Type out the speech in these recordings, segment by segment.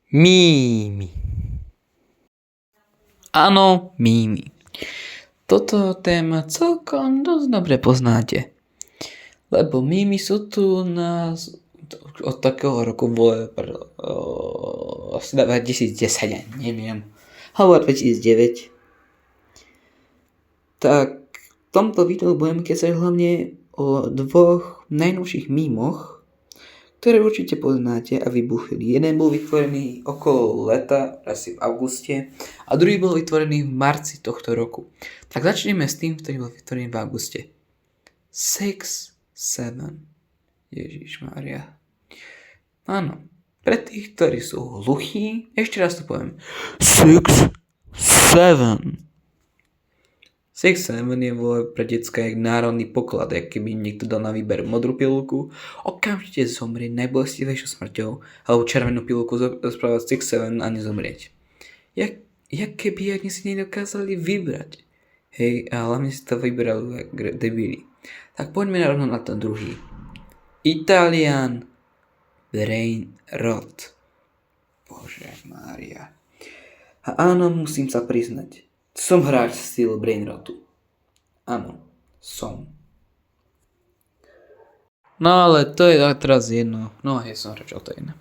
Mímy. Áno, mímy. Toto téma celkom dosť dobre poznáte. Lebo mímy sú tu od takého roku asi 2010, ja neviem. Alebo 2009. Tak v tomto videu budeme kecať hlavne o dvoch najnovších mímoch, ktoré určite poznáte a vybuchli. Jeden bol vytvorený okolo leta, asi v auguste, a druhý bol vytvorený v marci tohto roku. Tak začneme s tým, ktorý bol vytvorený v auguste. 6, 7. Ježišmária. Áno, pre tých, ktorí sú hluchí, ešte raz to poviem. 6, 7. 6-7 je pre decka jak národný poklad, jak keby niekto dal na výber modrú pilulku, okamžite zomrieť najbolestivejšou smrťou, alebo červenú pilulku rozprávať 6-7 a nezomrieť. Jak keby ani si nedokázali vybrať. Hej, a hlavne si to vybrali jak debili. Tak poďme rovno na ten druhý. Italian Brain Rot. Bože Mária. A áno, musím sa priznať. Som hráč stylu Brainrotu. Áno, som. No ale to je teraz jedno. No ja som hráč, o to jedno.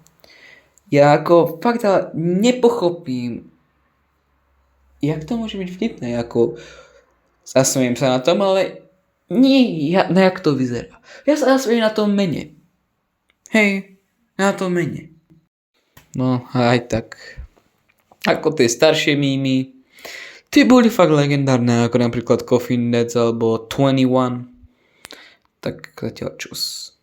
Ja ako fakt ale nepochopím, jak to môže byť vtipné, ako zasmiem sa na tom, ale nie, jak to vyzerá. Ja sa zasmiem na tom mene. Hej, na tom mene. No aj tak. Ako tie staršie mýmy, tie boli fakt legendárne, ako napríklad Coffin Deads alebo 21. Tak zatiaľ čus.